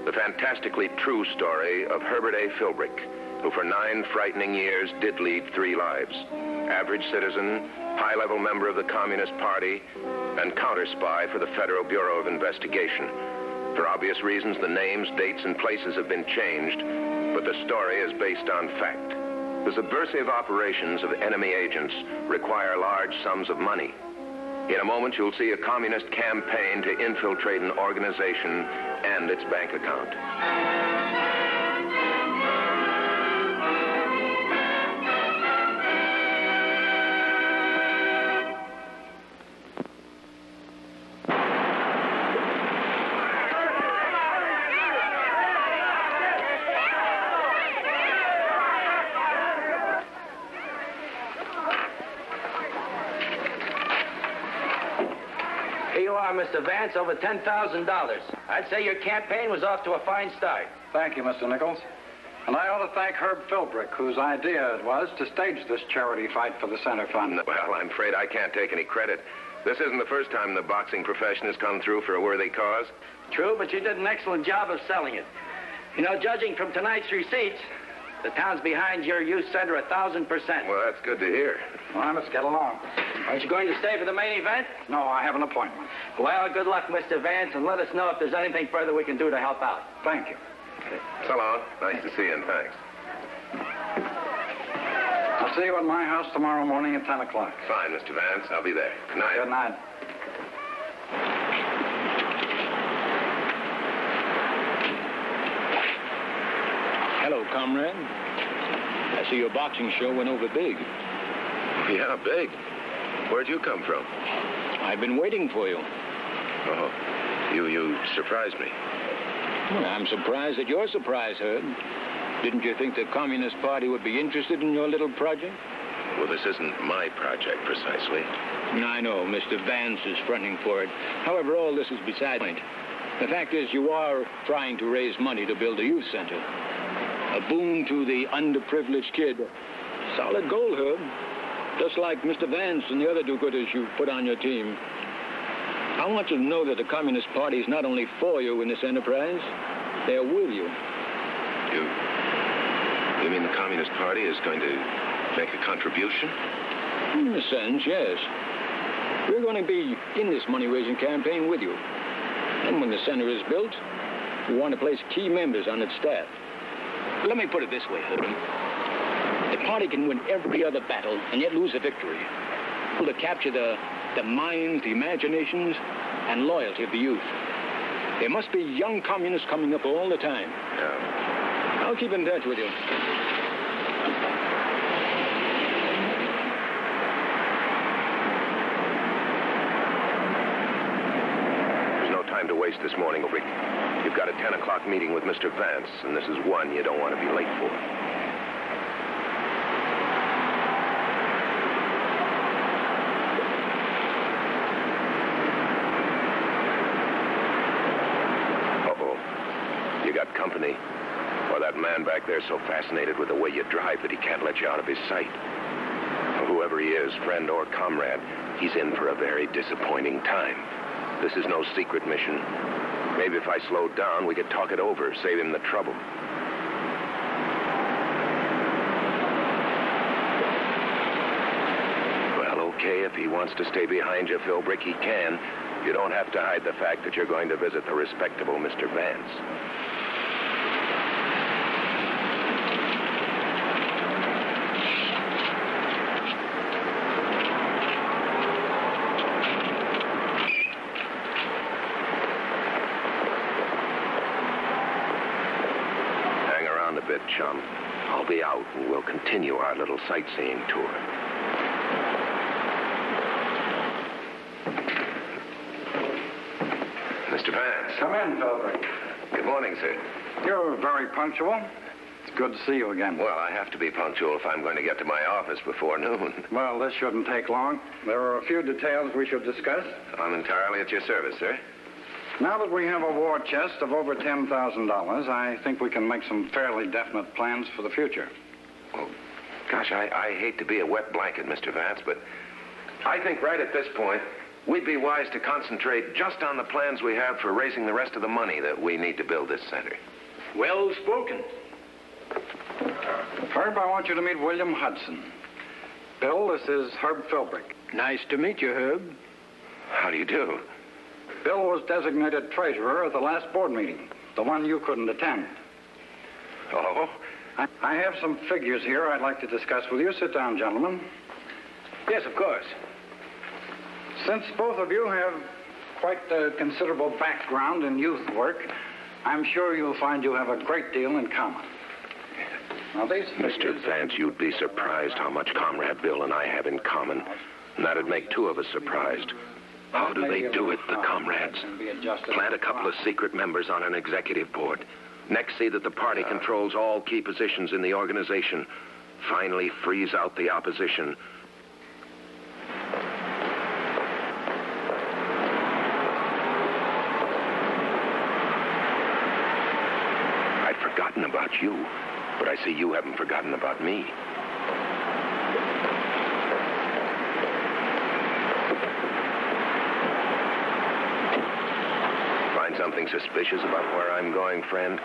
The fantastically true story of Herbert A. Philbrick, who for 9 frightening years did lead 3 lives. Average citizen, high-level member of the Communist Party, and counter-spy for the Federal Bureau of Investigation. For obvious reasons, the names, dates, and places have been changed, but the story is based on fact. The subversive operations of enemy agents require large sums of money. In a moment, you'll see a communist campaign to infiltrate an organization and its bank account. Mr. Vance, over $10,000. I'd say your campaign was off to a fine start. Thank you, Mr. Nichols. And I ought to thank Herb Philbrick, whose idea it was to stage this charity fight for the Center Fund. Well, I'm afraid I can't take any credit. This isn't the first time the boxing profession has come through for a worthy cause. True, but you did an excellent job of selling it. You know, judging from tonight's receipts, the town's behind your youth center 1,000%. Well, that's good to hear. Well, let's get along. Aren't you going to stay for the main event? No, I have an appointment. Well, good luck, Mr. Vance, and let us know if there's anything further we can do to help out. Thank you. Okay. So long. Nice to see you, and thanks. I'll see you at my house tomorrow morning at 10 o'clock. Fine, Mr. Vance. I'll be there. Good night. Good night. Hello, comrade. I see your boxing show went over big. Yeah, big. Where'd you come from? I've been waiting for you. Oh, you surprised me. Well, I'm surprised that you're surprised, Herb. Didn't you think the Communist Party would be interested in your little project? Well, this isn't my project, precisely. I know, Mr. Vance is fronting for it. However, all this is beside the point. The fact is, you are trying to raise money to build a youth center. A boon to the underprivileged kid. Solid goal, Herb. Just like Mr. Vance and the other do-gooders you put on your team. I want you to know that the Communist Party is not only for you in this enterprise, they're with you. You mean the Communist Party is going to make a contribution? In a sense, yes. We're going to be in this money-raising campaign with you. And when the center is built, we want to place key members on its staff. Let me put it this way, Herb. The party can win every other battle and yet lose a victory. To capture the minds, the imaginations, and loyalty of the youth. There must be young communists coming up all the time. Yeah. I'll keep in touch with you. There's no time to waste this morning, Rick. You've got a 10 o'clock meeting with Mr. Vance, and this is one you don't want to be late for. Company, or that man back there so fascinated with the way you drive that he can't let you out of his sight. Whoever he is, friend or comrade, he's in for a very disappointing time. This is no secret mission. Maybe if I slowed down, we could talk it over, save him the trouble. Well, okay, if he wants to stay behind you, Philbrick, he can. You don't have to hide the fact that you're going to visit the respectable Mr. Vance. Chum. I'll be out and we'll continue our little sightseeing tour. Mr. Vance. Come in, Philbrick. Good morning, sir. You're very punctual. It's good to see you again. Well, I have to be punctual if I'm going to get to my office before noon. Well, this shouldn't take long. There are a few details we should discuss. I'm entirely at your service, sir. Now that we have a war chest of over $10,000, I think we can make some fairly definite plans for the future. Well, gosh, I hate to be a wet blanket, Mr. Vance, but I think right at this point, we'd be wise to concentrate just on the plans we have for raising the rest of the money that we need to build this center. Well spoken. Herb, I want you to meet William Hudson. Bill, this is Herb Philbrick. Nice to meet you, Herb. How do you do? Bill was designated treasurer at the last board meeting, the one you couldn't attend. Oh? I have some figures here I'd like to discuss with you. Sit down, gentlemen. Yes, of course. Since both of you have quite a considerable background in youth work, I'm sure you'll find you have a great deal in common. Now, these Mr. Vance, you'd be surprised how much Comrade Bill and I have in common. And that'd make two of us surprised. How do they do it, the comrades? Plant a couple of secret members on an executive board. Next, see that the party controls all key positions in the organization. Finally, freeze out the opposition. I'd forgotten about you, but I see you haven't forgotten about me. Find something suspicious about where I'm going, friend?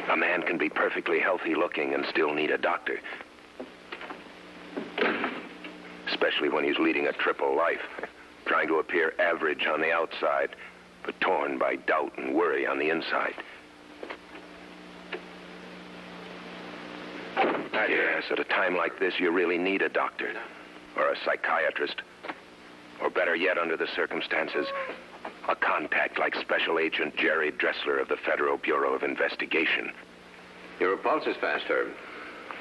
A man can be perfectly healthy looking and still need a doctor. Especially when he's leading a triple life. Trying to appear average on the outside, but torn by doubt and worry on the inside. Yes, at a time like this, you really need a doctor. Or a psychiatrist. Or better yet, under the circumstances, a contact like Special Agent Jerry Dressler of the Federal Bureau of Investigation. Your pulse is fast, Herb.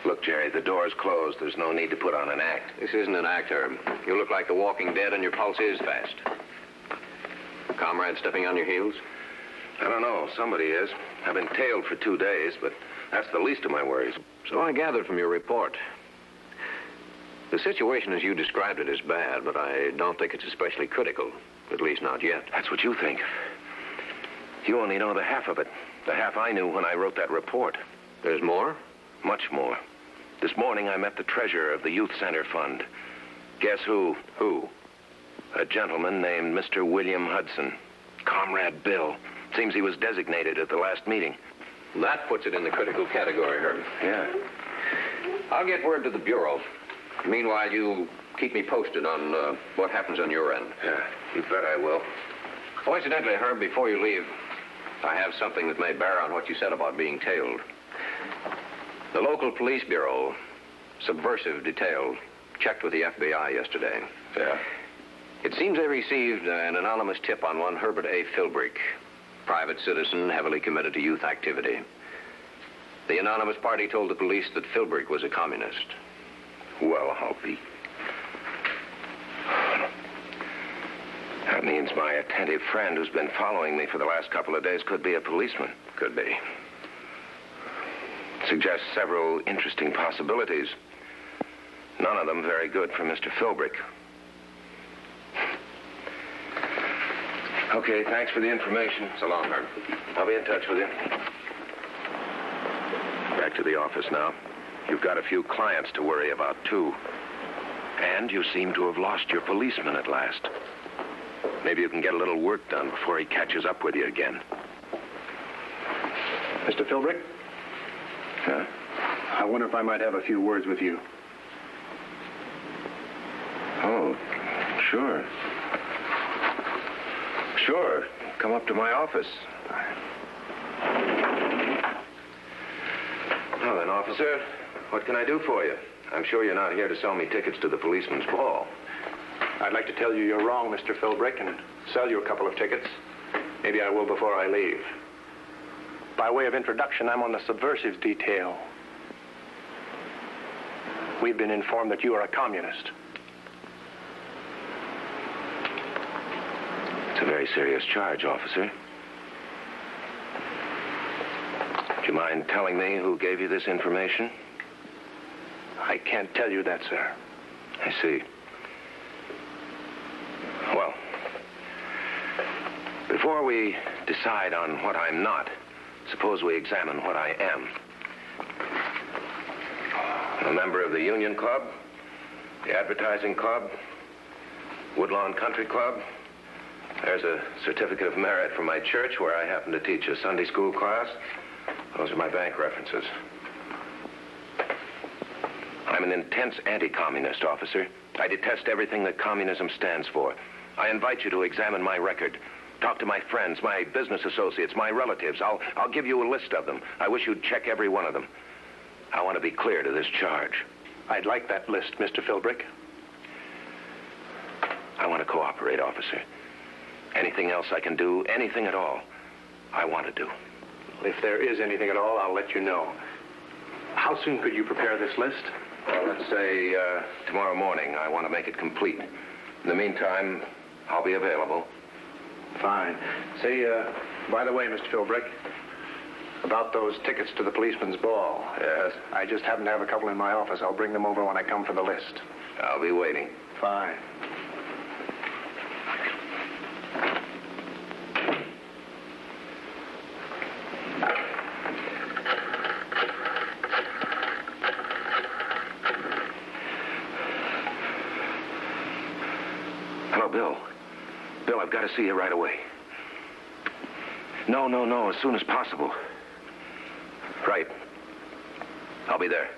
Look, Jerry, the door's closed. There's no need to put on an act. This isn't an act, Herb. You look like the walking dead and your pulse is fast. Comrade stepping on your heels? I don't know. Somebody is. I've been tailed for 2 days, but that's the least of my worries. So I gathered from your report. The situation as you described it is bad, but I don't think it's especially critical. At least not yet. That's what you think. You only know the half of it. The half I knew when I wrote that report. There's more? Much more. This morning I met the treasurer of the Youth Center Fund. Guess who? Who? A gentleman named Mr. William Hudson. Comrade Bill. Seems he was designated at the last meeting. That puts it in the critical category, Herb. Yeah. I'll get word to the Bureau. Meanwhile, you keep me posted on what happens on your end. Yeah, you bet I will. Oh, incidentally, Herb, before you leave, I have something that may bear on what you said about being tailed. The local police bureau, subversive detail, checked with the FBI yesterday. Yeah? It seems they received an anonymous tip on one Herbert A. Philbrick, private citizen heavily committed to youth activity. The anonymous party told the police that Philbrick was a communist. Well, I'll be. That means my attentive friend who's been following me for the last couple of days could be a policeman. Could be. Suggests several interesting possibilities. None of them very good for Mr. Philbrick. Okay, thanks for the information. So long, Herb. I'll be in touch with you. Back to the office now. You've got a few clients to worry about, too. And you seem to have lost your policeman at last. Maybe you can get a little work done before he catches up with you again. Mr. Philbrick? Huh? I wonder if I might have a few words with you. Oh, sure. Sure. Come up to my office. Well then, officer, what can I do for you? I'm sure you're not here to sell me tickets to the policeman's ball. I'd like to tell you you're wrong, Mr. Philbrick, and sell you a couple of tickets. Maybe I will before I leave. By way of introduction, I'm on the subversives detail. We've been informed that you are a communist. It's a very serious charge, officer. Do you mind telling me who gave you this information? I can't tell you that, sir. I see. Well, before we decide on what I'm not, suppose we examine what I am. I'm a member of the Union Club, the Advertising Club, Woodlawn Country Club. There's a certificate of merit from my church where I happen to teach a Sunday school class. Those are my bank references. I'm an intense anti-communist, officer. I detest everything that communism stands for. I invite you to examine my record. Talk to my friends, my business associates, my relatives. I'll give you a list of them. I wish you'd check every one of them. I want to be clear to this charge. I'd like that list, Mr. Philbrick. I want to cooperate, officer. Anything else I can do, anything at all, I want to do. If there is anything at all, I'll let you know. How soon could you prepare this list? Well, let's say tomorrow morning. I want to make it complete. In the meantime, I'll be available. Fine. Say, by the way, Mr. Philbrick, about those tickets to the policeman's ball. Yes? I just happen to have a couple in my office. I'll bring them over when I come for the list. I'll be waiting. Fine. Hello, Bill. Bill, I've got to see you right away. No, as soon as possible. Right. I'll be there.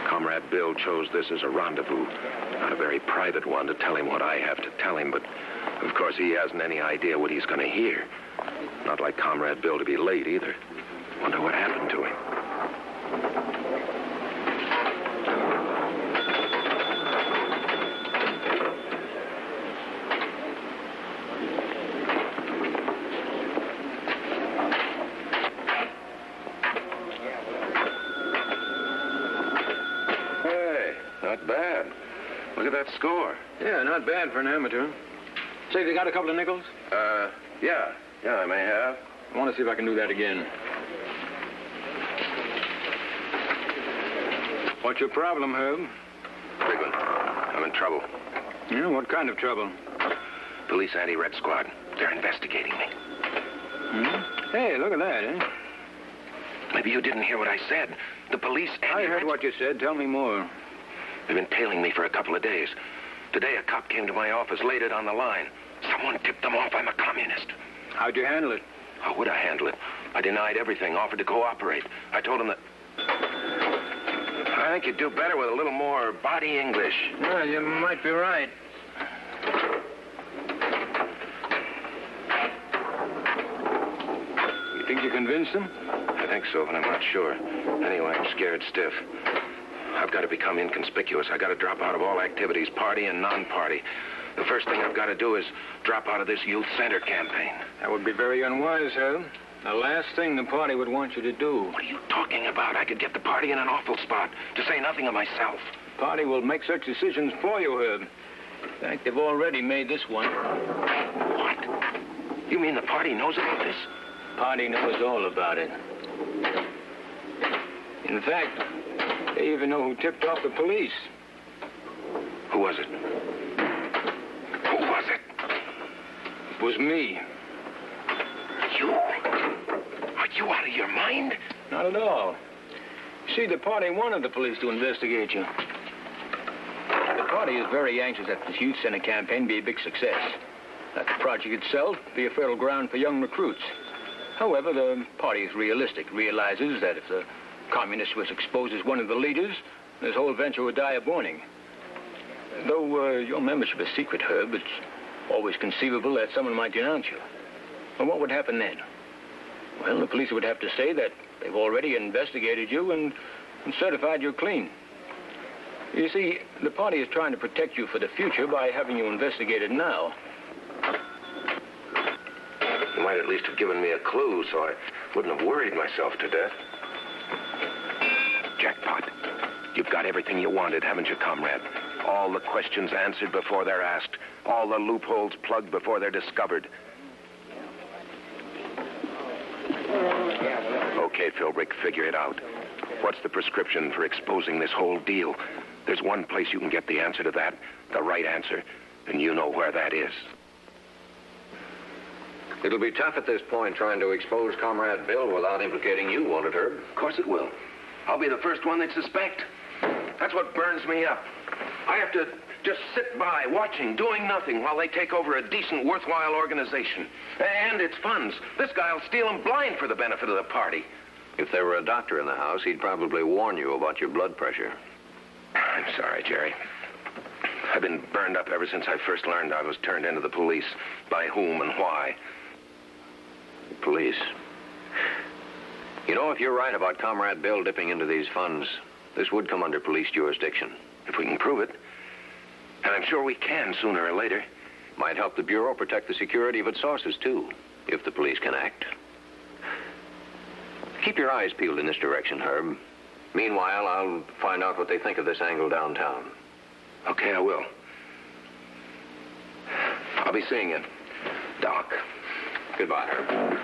Comrade Bill chose this as a rendezvous. Not a very private one to tell him what I have to tell him, but of course he hasn't any idea what he's going to hear. Not like Comrade Bill to be late either. Wonder what happened to him. Hey, not bad. Look at that score. Yeah, not bad for an amateur. Say, they got a couple of nickels? Yeah, I may have. I want to see if I can do that again. What's your problem, Herb? Big one. I'm in trouble. Yeah, what kind of trouble? Police anti-red squad. They're investigating me. Hmm? Hey, look at that, eh? Maybe you didn't hear what I said. The police I heard what you said. Tell me more. They've been tailing me for a couple of days. Today, a cop came to my office, laid it on the line. Someone tipped them off I'm a communist. How'd you handle it? How would I handle it? I denied everything, offered to cooperate. I told them that... I think you'd do better with a little more body English. Well, you might be right. You think you convinced them? I think so, but I'm not sure. Anyway, I'm scared stiff. I've got to become inconspicuous. I've got to drop out of all activities, party and non-party. The first thing I've got to do is drop out of this youth center campaign. That would be very unwise, Herb. The last thing the party would want you to do. What are you talking about? I could get the party in an awful spot, to say nothing of myself. The party will make such decisions for you, Herb. In fact, they've already made this one. What? You mean the party knows about this? The party knows all about it. In fact, they even know who tipped off the police. Who was it? Who was it? It was me. You? Are you out of your mind? Not at all. You see, the party wanted the police to investigate you. The party is very anxious that this youth center campaign be a big success. That the project itself be a fertile ground for young recruits. However, the party is realistic, realizes that if the communist was exposed as one of the leaders, this whole venture would die of warning. Though your membership is secret, Herb, it's always conceivable that someone might denounce you. Well, what would happen then? Well, the police would have to say that they've already investigated you and certified you're clean. You see, the party is trying to protect you for the future by having you investigated now. You might at least have given me a clue so I wouldn't have worried myself to death. Jackpot. You've got everything you wanted, haven't you, comrade? All the questions answered before they're asked. All the loopholes plugged before they're discovered. Okay, Philbrick, figure it out. What's the prescription for exposing this whole deal? There's one place you can get the answer to that, the right answer, and you know where that is. It'll be tough at this point trying to expose Comrade Bill without implicating you, won't it, Herb? Of course it will. I'll be the first one they'd suspect. That's what burns me up. I have to just sit by, watching, doing nothing while they take over a decent, worthwhile organization. And its funds. This guy'll steal them blind for the benefit of the party. If there were a doctor in the house, he'd probably warn you about your blood pressure. I'm sorry, Jerry. I've been burned up ever since I first learned I was turned into the police. By whom and why. Police. You know, if you're right about Comrade Bill dipping into these funds, this would come under police jurisdiction. If we can prove it. And I'm sure we can sooner or later. Might help the Bureau protect the security of its sources, too, if the police can act. Keep your eyes peeled in this direction, Herb. Meanwhile, I'll find out what they think of this angle downtown. Okay, I will. I'll be seeing you, Doc. Goodbye, Herb.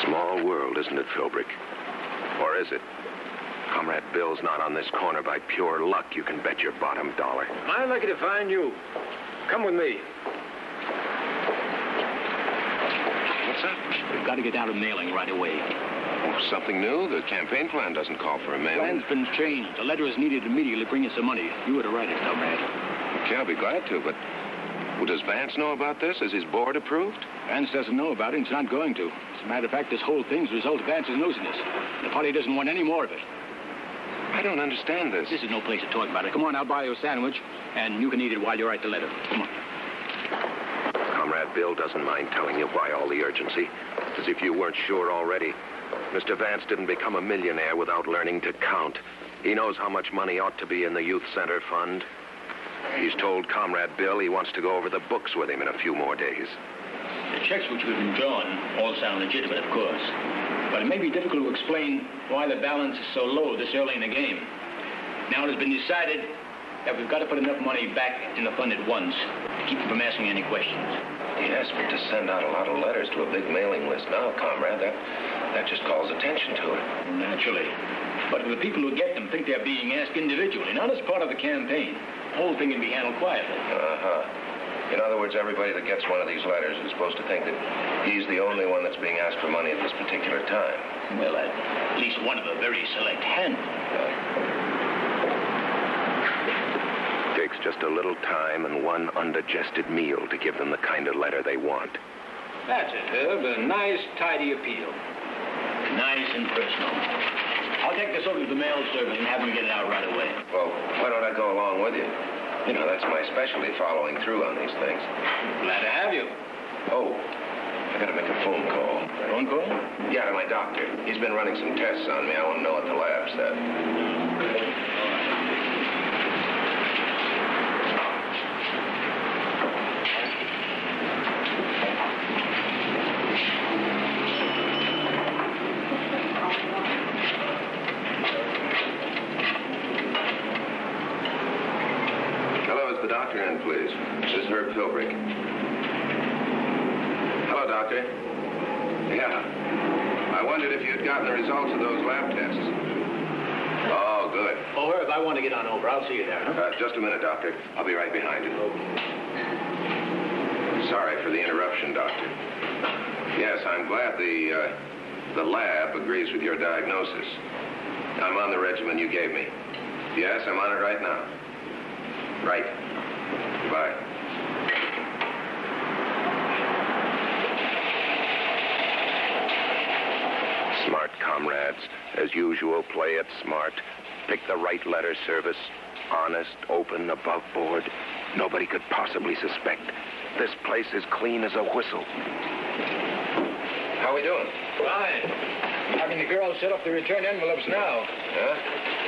Small world, isn't it, Philbrick? Or is it? Comrade Bill's not on this corner by pure luck. You can bet your bottom dollar. I'm lucky to find you. Come with me. What's up? We've got to get out a mailing right away. Oh, something new? The campaign plan doesn't call for a mailing. Plan's been changed. A letter is needed immediately. Bring us some money. You were to write it, comrade. Okay, I'll be glad to, but... Well, does Vance know about this? Is his board approved? Vance doesn't know about it, and it's not going to. As a matter of fact, this whole thing's a result of Vance's nosiness. The party doesn't want any more of it. I don't understand this. This is no place to talk about it. Come on, I'll buy you a sandwich, and you can eat it while you write the letter. Come on. Comrade Bill doesn't mind telling you why all the urgency. As if you weren't sure already. Mr. Vance didn't become a millionaire without learning to count. He knows how much money ought to be in the Youth Center Fund. He's told Comrade Bill he wants to go over the books with him in a few more days. The checks which we've been drawn all sound legitimate, of course. But it may be difficult to explain why the balance is so low this early in the game. Now it has been decided that we've got to put enough money back in the fund at once to keep you from asking any questions. Yes, but to send out a lot of letters to a big mailing list now, Comrade, that just calls attention to it. Naturally. But the people who get them think they're being asked individually, not as part of the campaign. The whole thing can be handled quietly. In other words, everybody that gets one of these letters is supposed to think that he's the only one that's being asked for money at this particular time. Well, at least one of a very select handful. Takes just a little time and one undigested meal to give them the kind of letter they want. That's it, Herb. A nice, tidy appeal. Nice and personal. I'll take this over to the mail service and have them get it out right away. Well, why don't I go along with you? You know, that's my specialty, following through on these things. Glad to have you. Oh, I gotta make a phone call. Phone call? Yeah, to my doctor. He's been running some tests on me. I want to know what the lab said. Doctor in, please. This is Herb Philbrick. Hello, Doctor. Yeah. I wondered if you'd gotten the results of those lab tests. Oh, good. Oh, Herb, I want to get on over. I'll see you there, huh? Just a minute, Doctor. I'll be right behind you. Sorry for the interruption, Doctor. Yes, I'm glad the lab agrees with your diagnosis. I'm on the regimen you gave me. Yes, I'm on it right now. Right. Bye. Smart comrades. As usual, play it smart. Pick the right letter service. Honest, open, above board. Nobody could possibly suspect. This place is clean as a whistle. How we doing? Fine. Having the girls set up the return envelopes now. Huh?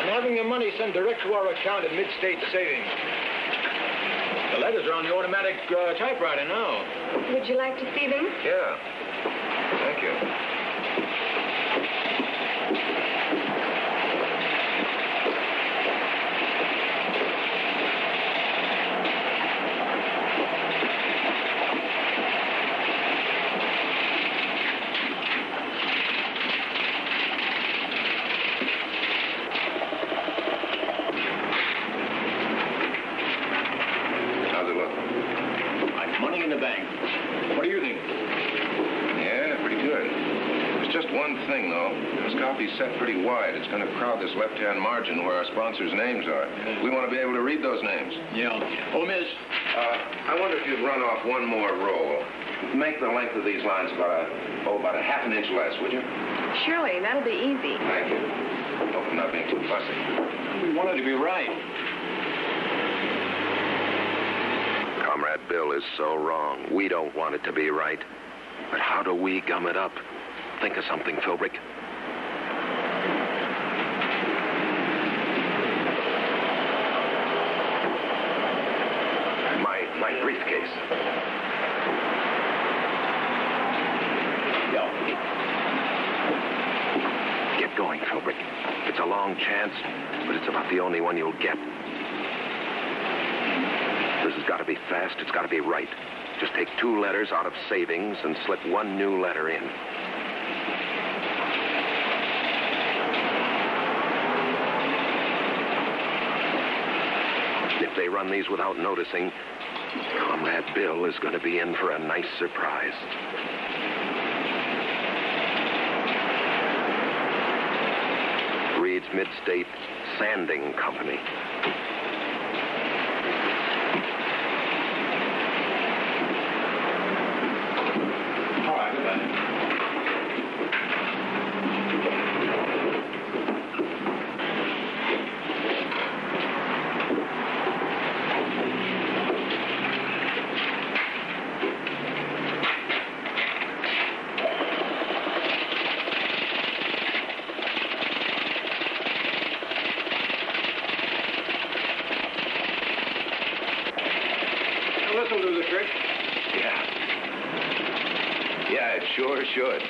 And having the money sent direct to our account at Mid-State Savings. The letters are on the automatic typewriter now. Would you like to see them? Yeah. Thank you. How's it look? Like money in the bank. What do you think? Yeah, pretty good. There's just one thing, though. This copy's set pretty wide. It's going to crowd this left-hand margin where our sponsors' names are. We want to be able to read those names. Yeah. Oh, miss. I wonder if you'd run off one more roll. Make the length of these lines about a half an inch less, would you? Surely, that'll be easy. Thank you. Hope I'm not being too fussy. We want it to be right. Comrade Bill is so wrong. We don't want it to be right. But how do we gum it up? Think of something, Philbrick. My briefcase. Yeah. Get going, Philbrick. It's a long chance, but it's about the only one you'll get. This has got to be fast. It's got to be right. Just take 2 letters out of savings and slip 1 new letter in. If they run these without noticing, Comrade Bill is going to be in for a nice surprise. Reed's Mid-State Sanding Company. All right, goodbye. This'll do the trick. Yeah. Yeah, it sure should.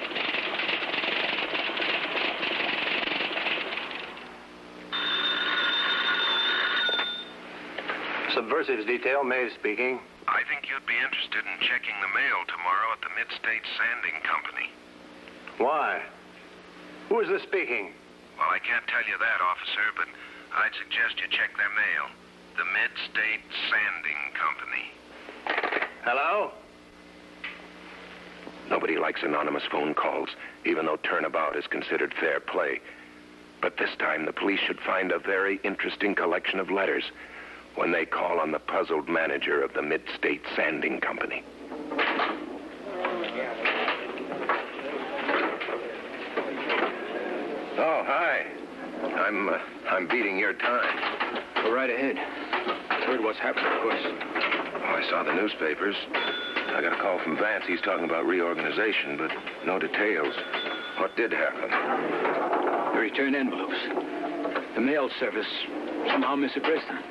Subversives detail, Mays speaking. I think you'd be interested in checking the mail tomorrow at the Mid-State Sanding Company. Why? Who is this speaking? Well, I can't tell you that, officer, but I'd suggest you check their mail. The Mid-State Sanding Company. Hello? Nobody likes anonymous phone calls, even though turnabout is considered fair play. But this time, the police should find a very interesting collection of letters when they call on the puzzled manager of the Mid-State Sanding Company. Oh, hi. I'm beating your time. Go right ahead. Heard what's happened, of course. Oh, I saw the newspapers. I got a call from Vance. He's talking about reorganization, but no details. What did happen? The return envelopes. The mail service somehow misaddressed them.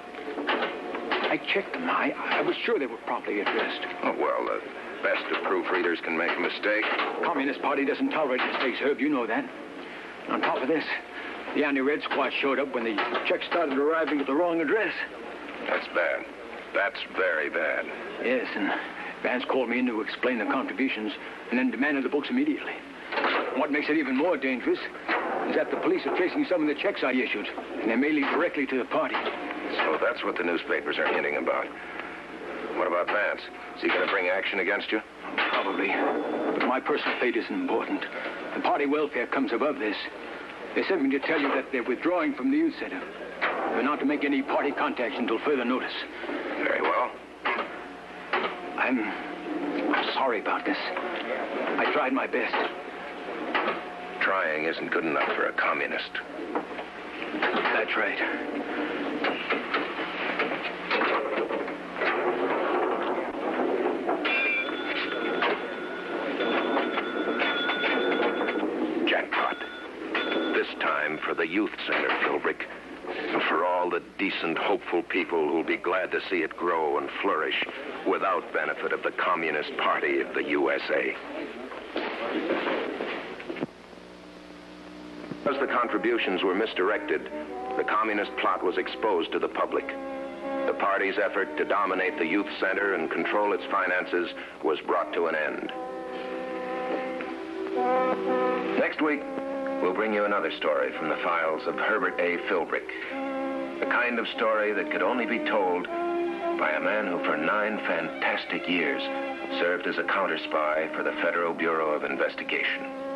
I checked them. I was sure they were properly addressed. Oh, well, the best of proofreaders can make a mistake. Communist Party doesn't tolerate mistakes, Herb. You know that. On top of this, the anti-Red Squad showed up when the checks started arriving at the wrong address. That's bad. That's very bad. Yes, and Vance called me in to explain the contributions and then demanded the books immediately. What makes it even more dangerous is that the police are tracing some of the checks I issued, and they may lead directly to the party. So that's what the newspapers are hinting about. What about Vance? Is he going to bring action against you? Probably. But my personal fate isn't important. The party welfare comes above this. They sent me to tell you that they're withdrawing from the youth center. They're not to make any party contacts until further notice. Very well. I'm sorry about this. I tried my best. Trying isn't good enough for a communist. That's right. Jackpot. This time for the youth center, Philbrick. And for all the decent, hopeful people who'll be glad to see it grow and flourish without benefit of the Communist Party of the USA. As the contributions were misdirected, the communist plot was exposed to the public. The party's effort to dominate the youth center and control its finances was brought to an end. Next week, we'll bring you another story from the files of Herbert A. Philbrick. The kind of story that could only be told by a man who for 9 fantastic years served as a counter spy for the Federal Bureau of Investigation.